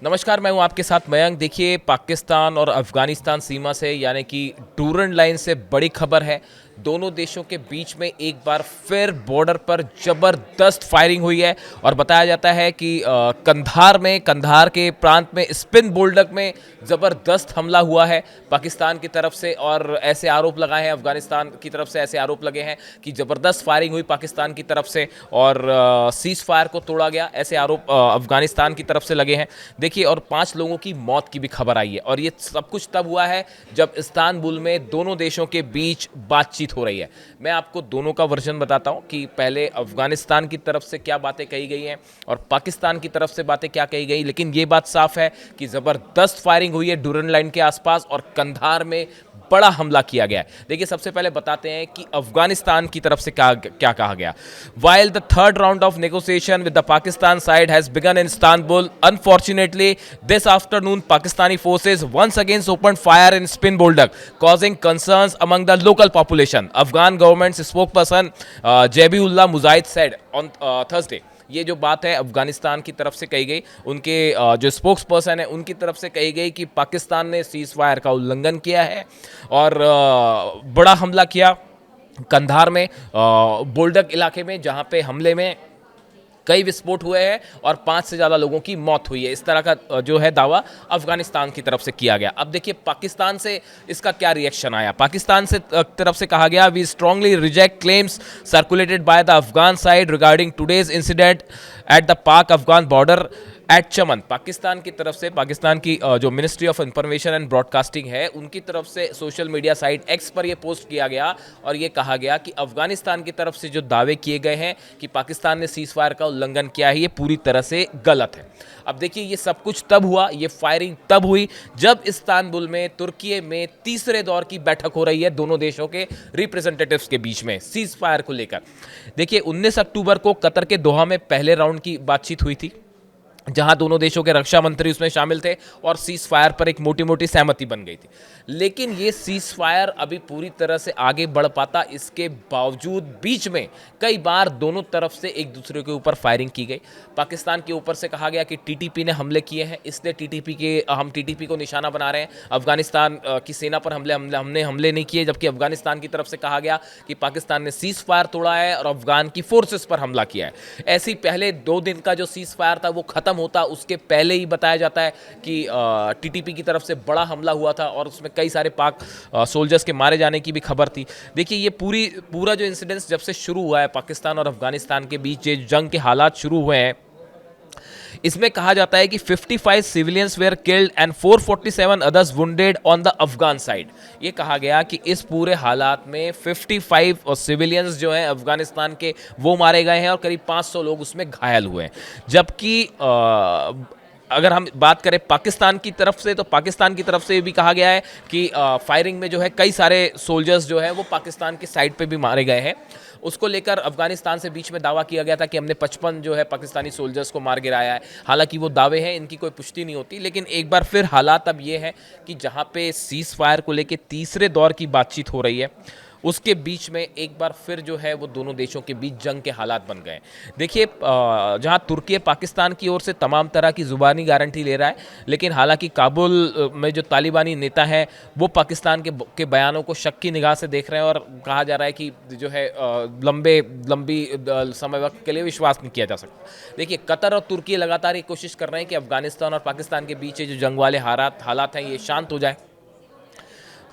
नमस्कार, मैं हूं आपके साथ मयंक। देखिए, पाकिस्तान और अफगानिस्तान सीमा से यानी कि डूरन लाइन से बड़ी खबर है। दोनों देशों के बीच में एक बार फिर बॉर्डर पर जबरदस्त फायरिंग हुई है और बताया जाता है कि कंधार के प्रांत में स्पिन बोल्डक में जबरदस्त हमला हुआ है पाकिस्तान की तरफ से। और ऐसे आरोप लगाए हैं, अफगानिस्तान की तरफ से ऐसे आरोप लगे हैं कि जबरदस्त फायरिंग हुई पाकिस्तान की तरफ से और सीज फायर को तोड़ा गया, ऐसे आरोप अफगानिस्तान की तरफ से लगे हैं। देखिए, और 5 लोगों की मौत की भी खबर आई है और ये सब कुछ तब हुआ है जब इस्तांबुल में दोनों देशों के बीच बातचीत हो रही है। मैं आपको दोनों का वर्जन बताता हूं कि पहले अफगानिस्तान की तरफ से क्या बातें कही गई हैं और पाकिस्तान की तरफ से बातें क्या कही गई। लेकिन ये बात साफ है कि ज़बरदस्त फायरिंग हुई है डूरन लाइन के आसपास और कंधार में बड़ा हमला किया गया है। देखिए, सबसे पहले बताते हैं कि अफगानिस्तान की तरफ से क्या कहा गया। While the third round of negotiation with the Pakistan side has begin in Istanbul, unfortunately this afternoon Pakistani forces once again opened fire in Spin Boldak, causing concerns among the local population. Afghan government's spokesperson Jabiullah Mujahid said on Thursday. ये जो बात है अफगानिस्तान की तरफ से कही गई, उनके जो स्पोक्स पर्सन है उनकी तरफ से कही गई कि पाकिस्तान ने सीज फायर का उल्लंघन किया है और बड़ा हमला किया कंधार में, बोल्डक इलाके में, जहां पे हमले में कई विस्फोट हुए हैं और 5 से ज़्यादा लोगों की मौत हुई है। इस तरह का जो है दावा अफगानिस्तान की तरफ से किया गया। अब देखिए पाकिस्तान से इसका क्या रिएक्शन आया। पाकिस्तान से तरफ से कहा गया, we strongly reject claims circulated by the Afghan side regarding today's incident at the Pak Afghan border at Chaman. Pakistan की तरफ से, पाकिस्तान की जो ministry of information and broadcasting है उनकी तरफ से सोशल मीडिया साइट एक्स पर यह पोस्ट किया गया और ये कहा गया कि अफगानिस्तान की तरफ से जो दावे किए गए हैं कि पाकिस्तान ने सीज फायर का उल्लंघन किया है, ये पूरी तरह से गलत है। अब देखिए, ये सब कुछ तब हुआ, ये फायरिंग तब हुई जब इस्तांबुल में तुर्की में तीसरे दौर की बैठक हो रही है दोनों देशों के रिप्रेजेंटेटिव्स के बीच में सीज फायर को लेकर। देखिए, 19 अक्टूबर को कतर के दोहा में पहले राउंड की बातचीत हुई थी, जहां दोनों देशों के रक्षा मंत्री उसमें शामिल थे और सीज फायर पर एक मोटी मोटी सहमति बन गई थी। लेकिन ये सीज फायर अभी पूरी तरह से आगे बढ़ पाता, इसके बावजूद बीच में कई बार दोनों तरफ से एक दूसरे के ऊपर फायरिंग की गई। पाकिस्तान के ऊपर से कहा गया कि टीटीपी ने हमले किए हैं, इसलिए हम टीटीपी को निशाना बना रहे हैं, अफगानिस्तान की सेना पर हमने हमले नहीं किए। जबकि अफगानिस्तान की तरफ से कहा गया कि पाकिस्तान ने सीज फायर तोड़ा है और अफगान की फोर्सेस पर हमला किया है। ऐसे ही पहले 2 दिन का जो सीज फायर था वो खत्म होता, उसके पहले ही बताया जाता है कि टीटीपी की तरफ से बड़ा हमला हुआ था और उसमें कई सारे पाक सोल्जर्स के मारे जाने की भी खबर थी। देखिए, ये पूरा जो इंसिडेंस जब से शुरू हुआ है पाकिस्तान और अफगानिस्तान के बीच, ये जंग के हालात शुरू हुए हैं, इसमें कहा जाता है कि 55 civilians where killed and 447 others wounded on the Afghan side. ये कहा गया कि इस पूरे हालात में 55 सिविलियंस जो हैं अफगानिस्तान के वो मारे गए हैं और करीब 500 लोग उसमें घायल हुए हैं। जबकि अगर हम बात करें पाकिस्तान की तरफ से, तो पाकिस्तान की तरफ से भी कहा गया है कि फायरिंग में जो है कई सारे सोल्जर्स जो है वो पाकिस्तान की साइड पे भी मारे गए हैं। उसको लेकर अफगानिस्तान से बीच में दावा किया गया था कि हमने 55 जो है पाकिस्तानी सोल्जर्स को मार गिराया है। हालांकि वो दावे हैं, इनकी कोई पुष्टि नहीं होती। लेकिन एक बार फिर हालात अब ये है कि जहाँ पे सीज फायर को लेकर तीसरे दौर की बातचीत हो रही है, उसके बीच में एक बार फिर जो है वो दोनों देशों के बीच जंग के हालात बन गए। देखिए, जहां तुर्की पाकिस्तान की ओर से तमाम तरह की ज़ुबानी गारंटी ले रहा है, लेकिन हालांकि काबुल में जो तालिबानी नेता हैं वो पाकिस्तान के बयानों को शक की निगाह से देख रहे हैं और कहा जा रहा है कि जो है लंबी समय वक्त के लिए विश्वास नहीं किया जा सकता। देखिए, कतर और तुर्की लगातार ये कोशिश कर रहे हैं कि अफगानिस्तान और पाकिस्तान के बीच जो जंग वाले हालात हैं ये शांत हो जाए।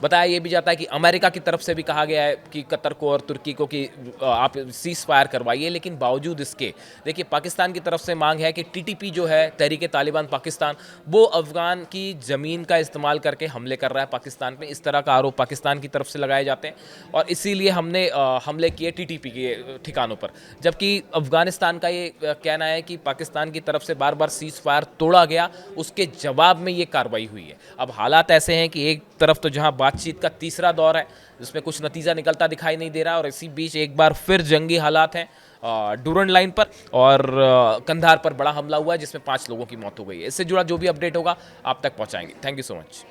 बताया ये भी जाता है कि अमेरिका की तरफ से भी कहा गया है कि कतर को और तुर्की को कि आप सीज फायर करवाइए। लेकिन बावजूद इसके देखिए, पाकिस्तान की तरफ से मांग है कि टीटीपी जो है, तहरीक तालिबान पाकिस्तान, वो अफगान की ज़मीन का इस्तेमाल करके हमले कर रहा है पाकिस्तान पे। इस तरह का आरोप पाकिस्तान की तरफ से लगाए जाते हैं और इसीलिए हमने हमले किए टीटीपी के ठिकानों पर। जबकि अफगानिस्तान का ये कहना है कि पाकिस्तान की तरफ से बार बार सीज फायर तोड़ा गया, उसके जवाब में ये कार्रवाई हुई है। अब हालात ऐसे हैं कि एक तरफ तो जहां बातचीत का तीसरा दौर है जिसमें कुछ नतीजा निकलता दिखाई नहीं दे रहा और इसी बीच एक बार फिर जंगी हालात हैं डूरन लाइन पर और कंधार पर बड़ा हमला हुआ है जिसमें 5 लोगों की मौत हो गई है। इससे जुड़ा जो भी अपडेट होगा आप तक पहुंचाएंगे। Thank you so much.